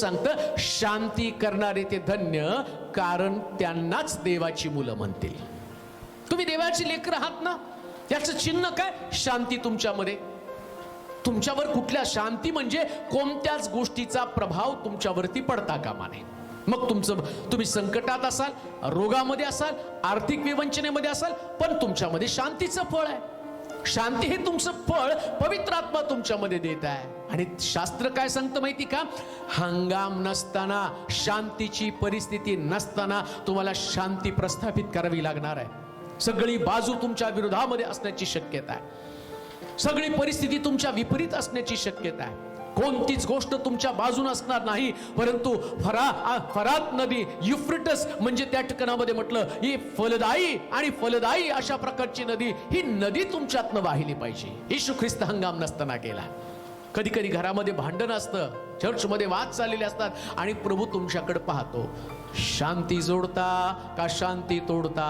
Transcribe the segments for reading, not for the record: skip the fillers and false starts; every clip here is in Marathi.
सांगतं शांती करणारे ते धन्य, कारण त्यांनाच देवाची मुलं म्हणतील. तुम्ही देवाची लेकरं आहात ना, याचं चिन्ह काय? शांती तुमच्यामध्ये. तुमच्यावर कुठल्या शांती म्हणजे कोणत्याच गोष्टीचा प्रभाव तुमच्यावरती पडता कामा नये. मग तुम्ही संकटात असाल, रोगामध्ये असाल, आर्थिक विवंचनेमध्ये असाल, पण तुमच्यामध्ये शांतीचं फळ आहे. शांती हे तुमचं फळ पवित्र आत्मा तुमच्यामध्ये देत आहे. आणि शास्त्र काय सांगतं माहिती का? हंगाम नसताना, शांतीची परिस्थिती नसताना तुम्हाला शांती प्रस्थापित करावी लागणार आहे. सगळी बाजू तुमच्या विरोधामध्ये असण्याची शक्यता आहे. सगळी परिस्थिती तुमच्या विपरीत असण्याची शक्यता आहे. कोणतीच गोष्ट तुमच्या बाजून असणार नाही. परंतु फरात नदी, युफ्रेटस म्हणजे त्या ठिकाणामध्ये म्हटलं, ही फलदायी आणि फलदायी अशा प्रकारची नदी, ही नदी तुमच्यातनं वाहिली पाहिजे. येशू ख्रिस्त हंगाम नसताना गेला. कधी कधी घरामध्ये भांडण असतं, चर्चमध्ये वाद चाललेले असतात, आणि प्रभू तुमच्याकडे पाहतो, शांती जोडता का शांती तोडता?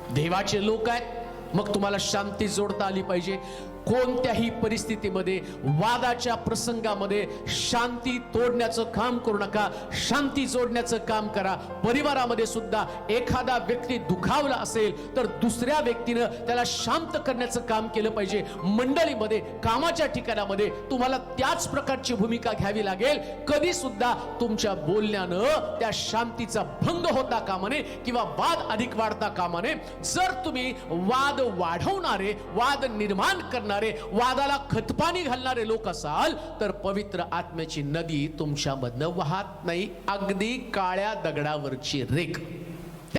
देवाचे लोक आहेत, मग तुम्हाला शांती जोडता आली पाहिजे. कोणत्याही परिस्थितीमध्ये, वादाच्या प्रसंगामध्ये शांती तोडण्याचं काम करू नका, शांती जोडण्याचं काम करा. परिवारामध्ये सुद्धा एखादा व्यक्ती दुखावला असेल तर दुसऱ्या व्यक्तीनं त्याला शांत करण्याचं काम केलं पाहिजे. मंडळीमध्ये, कामाच्या ठिकाणामध्ये तुम्हाला त्याच प्रकारची भूमिका घ्यावी लागेल. कधी सुद्धा तुमच्या बोलण्यानं त्या शांतीचा भंग होता कामा नये किंवा वाद अधिक वाढता कामा नये. जर तुम्ही वाद वाढवणारे, वाद निर्माण करणारे, वादाला खतपाणी घालणारे लोक असाल तर पवित्र आत्म्याची नदी तुमच्यामधनं वाहत नाही. अगदी काळ्या दगडावरची रेख.